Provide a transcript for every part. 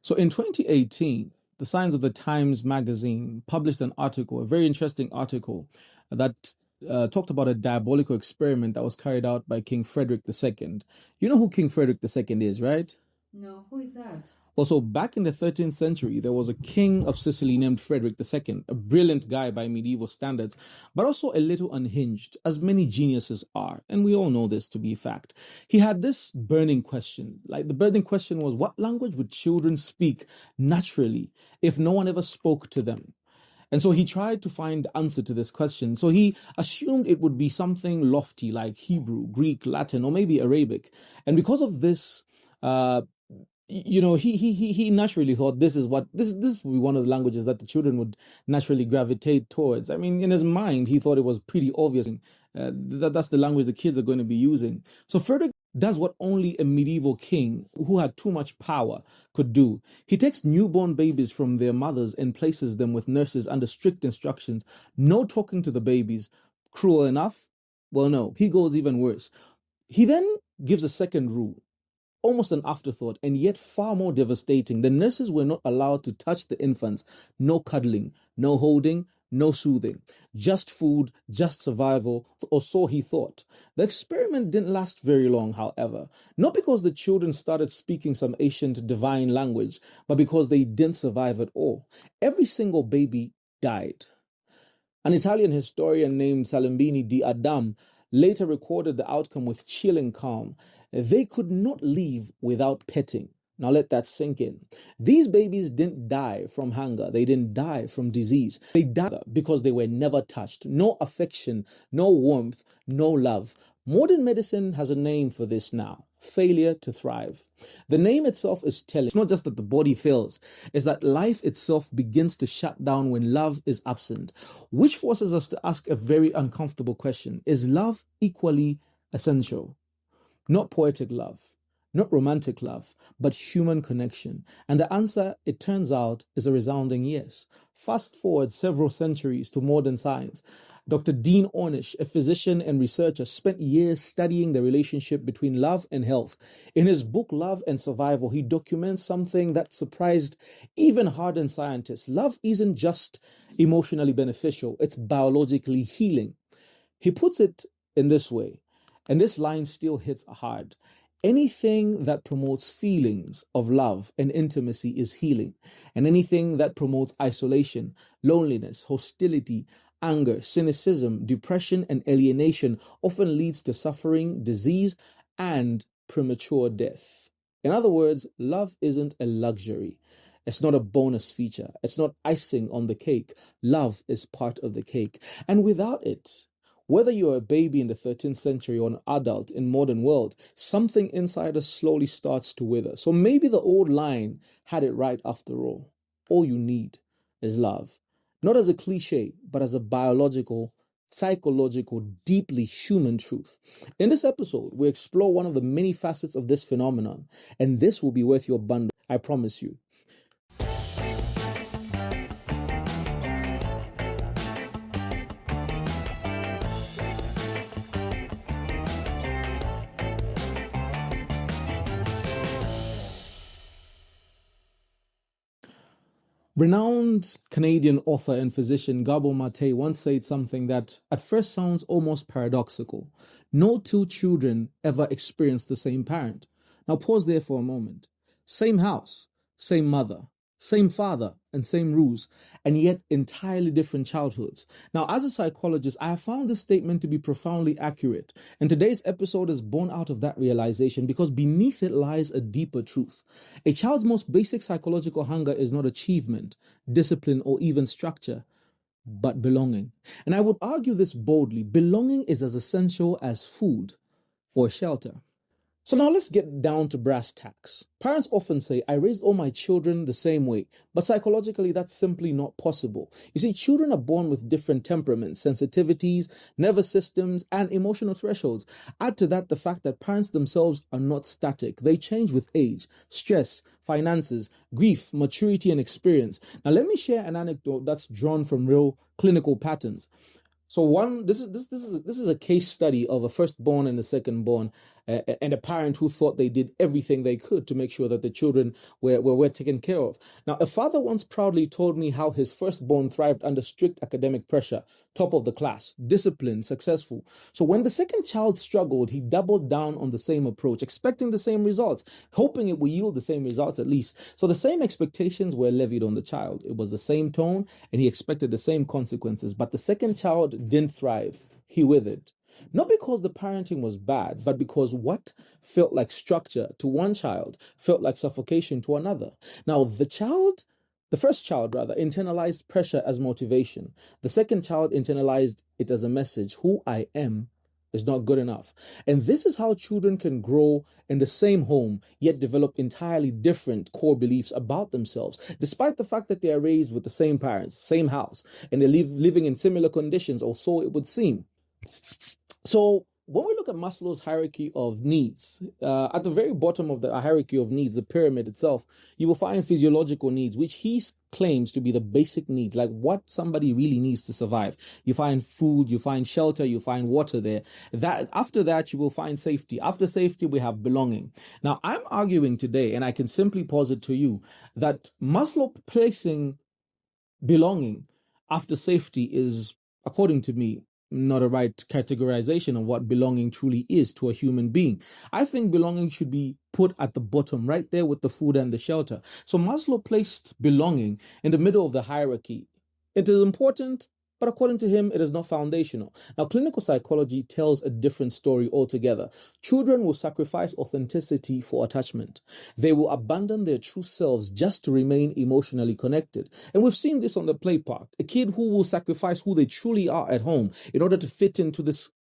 So in 2018, the Signs of the Times magazine published an article, a very interesting article that talked about a diabolical experiment that was carried out by King Frederick II. You know who King Frederick II is, right? No, who is that? Also, back in the 13th century, there was a king of Sicily named Frederick II, a brilliant guy by medieval standards, but also a little unhinged, as many geniuses are, and we all know this to be a fact. He had this burning question. Like, the burning question was, what language would children speak naturally if no one ever spoke to them? And so he tried to find the answer to this question. So he assumed it would be something lofty like Hebrew, Greek, Latin, or maybe Arabic. And because of this, he naturally thought this would be one of the languages that the children would naturally gravitate towards. I mean, in his mind, he thought it was pretty obvious that that's the language the kids are going to be using. So Frederick does what only a medieval king who had too much power could do. He takes newborn babies from their mothers and places them with nurses under strict instructions. No talking to the babies. Cruel enough? Well, no, he goes even worse. He then gives a second rule. Almost an afterthought, and yet far more devastating. The nurses were not allowed to touch the infants. No cuddling, no holding, no soothing. Just food, just survival, or so he thought. The experiment didn't last very long, however. Not because the children started speaking some ancient divine language, but because they didn't survive at all. Every single baby died. An Italian historian named Salembini di Adam later recorded the outcome with chilling calm. They could not leave without petting. Now let that sink in. These babies didn't die from hunger. They didn't die from disease. They died because they were never touched. No affection, no warmth, no love. Modern medicine has a name for this now. Failure to thrive. The name itself is telling. It's not just that the body fails. It's that life itself begins to shut down when love is absent. Which forces us to ask a very uncomfortable question. Is love equally essential? Not poetic love, not romantic love, but human connection. And the answer, it turns out, is a resounding yes. Fast forward several centuries to modern science. Dr. Dean Ornish, a physician and researcher, spent years studying the relationship between love and health. In his book, Love and Survival, he documents something that surprised even hardened scientists. Love isn't just emotionally beneficial, it's biologically healing. He puts it in this way. And this line still hits hard. Anything that promotes feelings of love and intimacy is healing. And anything that promotes isolation, loneliness, hostility, anger, cynicism, depression, and alienation often leads to suffering, disease, and premature death. In other words, love isn't a luxury. It's not a bonus feature. It's not icing on the cake. Love is part of the cake. And without it, whether you're a baby in the 13th century or an adult in modern world, something inside us slowly starts to wither. So maybe the old line had it right after all. All you need is love. Not as a cliche, but as a biological, psychological, deeply human truth. In this episode, we explore one of the many facets of this phenomenon, and this will be worth your bundle, I promise you. Renowned Canadian author and physician Gabor Maté once said something that at first sounds almost paradoxical. No two children ever experience the same parent. Now pause there for a moment. Same house, same mother, same father, and same rules, and yet entirely different childhoods. Now, as a psychologist, I have found this statement to be profoundly accurate, and today's episode is born out of that realization because beneath it lies a deeper truth. A child's most basic psychological hunger is not achievement, discipline, or even structure, but belonging. And I would argue this boldly. Belonging is as essential as food or shelter. So now let's get down to brass tacks. Parents often say, I raised all my children the same way, but psychologically that's simply not possible. You see, children are born with different temperaments, sensitivities, nervous systems, and emotional thresholds. Add to that the fact that parents themselves are not static. They change with age, stress, finances, grief, maturity, and experience. Now let me share an anecdote that's drawn from real clinical patterns. So this is a case study of a firstborn and a secondborn. and a parent who thought they did everything they could to make sure that the children were taken care of. Now, a father once proudly told me how his firstborn thrived under strict academic pressure, top of the class, disciplined, successful. So when the second child struggled, he doubled down on the same approach, expecting the same results, hoping it would yield the same results at least. So the same expectations were levied on the child. It was the same tone, and he expected the same consequences. But the second child didn't thrive. He withered. Not because the parenting was bad, but because what felt like structure to one child felt like suffocation to another. Now, the first child, internalized pressure as motivation. The second child internalized it as a message. Who I am is not good enough. And this is how children can grow in the same home, yet develop entirely different core beliefs about themselves, despite the fact that they are raised with the same parents, same house, and they're living in similar conditions, or so it would seem. So when we look at Maslow's hierarchy of needs, at the very bottom of the hierarchy of needs, the pyramid itself, you will find physiological needs, which he claims to be the basic needs, like what somebody really needs to survive. You find food, you find shelter, you find water there. After that, you will find safety. After safety, we have belonging. Now, I'm arguing today, and I can simply posit to you, that Maslow placing belonging after safety is, according to me, not a right categorization of what belonging truly is to a human being. I think belonging should be put at the bottom, right there with the food and the shelter. So Maslow placed belonging in the middle of the hierarchy. It is important, but according to him, it is not foundational. Now, clinical psychology tells a different story altogether. Children will sacrifice authenticity for attachment. They will abandon their true selves just to remain emotionally connected. And we've seen this on the play park. A kid who will sacrifice who they truly are at home in order to fit into this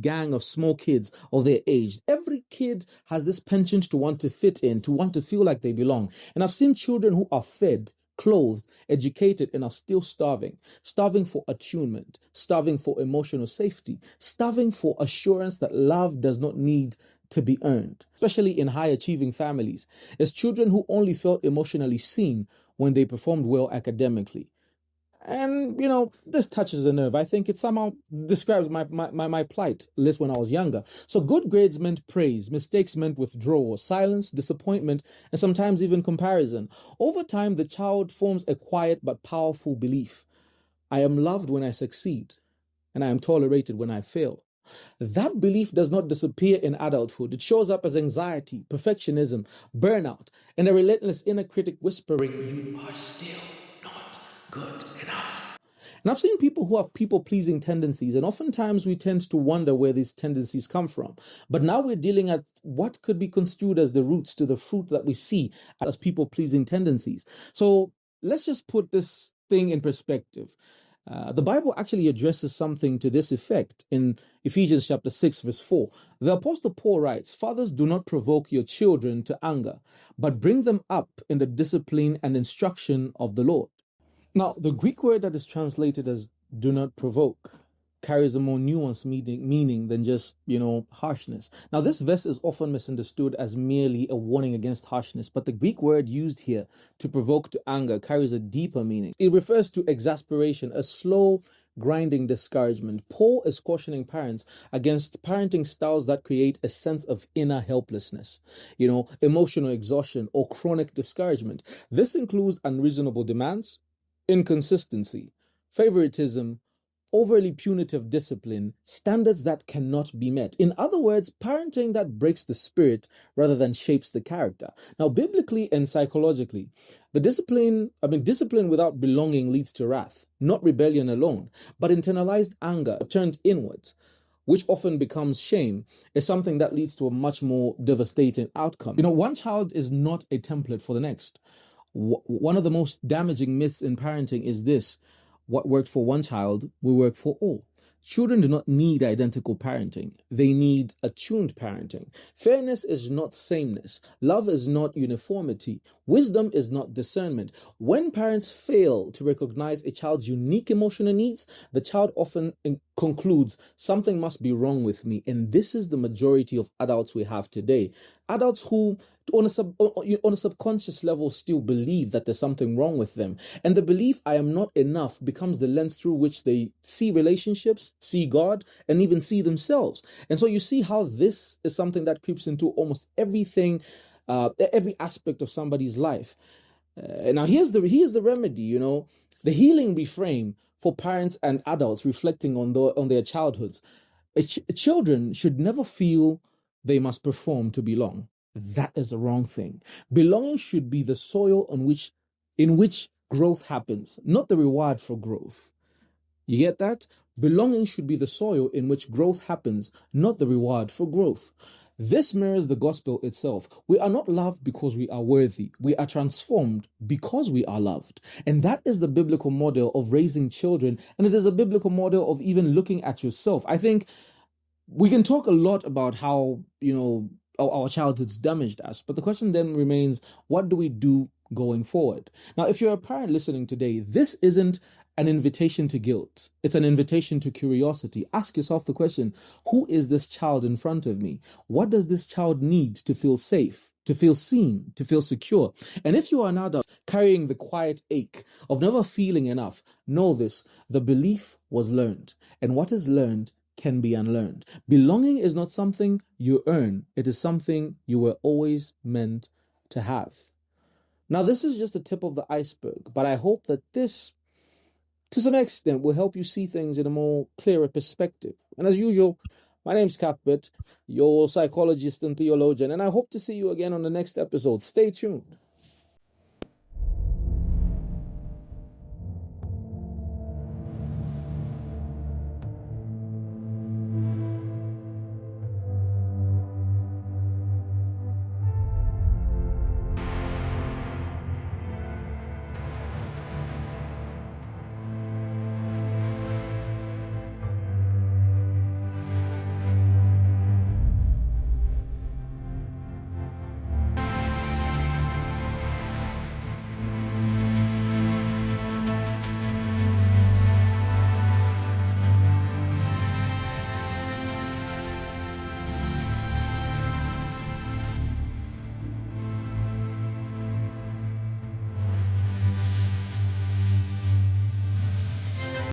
gang of small kids of their age. Every kid has this penchant to want to fit in, to want to feel like they belong. And I've seen children who are fed, clothed, educated, and are still starving for attunement, starving for emotional safety, starving for assurance that love does not need to be earned, especially in high achieving families, as children who only felt emotionally seen when they performed well academically. And, this touches a nerve. I think it somehow describes my plight, at least when I was younger. So good grades meant praise, mistakes meant withdrawal, silence, disappointment, and sometimes even comparison. Over time, the child forms a quiet but powerful belief. I am loved when I succeed, and I am tolerated when I fail. That belief does not disappear in adulthood. It shows up as anxiety, perfectionism, burnout, and a relentless inner critic whispering, "You are still not good enough." And I've seen people who have people-pleasing tendencies, and oftentimes we tend to wonder where these tendencies come from. But now we're dealing at what could be construed as the roots to the fruit that we see as people-pleasing tendencies. So let's just put this thing in perspective. The Bible actually addresses something to this effect in Ephesians chapter 6, verse 4. The Apostle Paul writes, "Fathers, do not provoke your children to anger, but bring them up in the discipline and instruction of the Lord." Now, the Greek word that is translated as "do not provoke" carries a more nuanced meaning than just, harshness. Now, this verse is often misunderstood as merely a warning against harshness, but the Greek word used here to provoke to anger carries a deeper meaning. It refers to exasperation, a slow, grinding discouragement. Paul is cautioning parents against parenting styles that create a sense of inner helplessness, emotional exhaustion, or chronic discouragement. This includes unreasonable demands, inconsistency, favoritism, overly punitive discipline, standards that cannot be met. In other words, parenting that breaks the spirit rather than shapes the character. Now, biblically and psychologically, discipline without belonging leads to wrath, not rebellion alone, but internalized anger turned inwards, which often becomes shame, is something that leads to a much more devastating outcome. One child is not a template for the next. One of the most damaging myths in parenting is this: what worked for one child will work for all. Children do not need identical parenting. They need attuned parenting. Fairness is not sameness. Love is not uniformity. Wisdom is not discernment. When parents fail to recognize a child's unique emotional needs, the child often concludes something must be wrong with me. And this is the majority of adults we have today. Adults who, on a subconscious level, still believe that there's something wrong with them. And the belief, I am not enough, becomes the lens through which they see relationships, see God, and even see themselves. And so you see how this is something that creeps into almost everything, every aspect of somebody's life. Now, here's the remedy, the healing reframe for parents and adults reflecting on their childhoods. Children should never feel they must perform to belong. That is the wrong thing. Belonging should be the soil in which growth happens, not the reward for growth. You get that? Belonging should be the soil in which growth happens, not the reward for growth. This mirrors the gospel itself. We are not loved because we are worthy. We are transformed because we are loved. And that is the biblical model of raising children. And it is a biblical model of even looking at yourself. I think we can talk a lot about how, our childhoods damaged us. But the question then remains, what do we do going forward? Now, if you're a parent listening today, this isn't an invitation to guilt. It's an invitation to curiosity. Ask yourself the question, who is this child in front of me? What does this child need to feel safe, to feel seen, to feel secure? And if you are an adult carrying the quiet ache of never feeling enough, know this, the belief was learned. And what is learned can be unlearned. Belonging is not something you earn. It is something you were always meant to have. Now, this is just the tip of the iceberg, but I hope that this, to some extent, will help you see things in a more clearer perspective. And as usual, my name's Cuthbert, your psychologist and theologian, and I hope to see you again on the next episode. Stay tuned.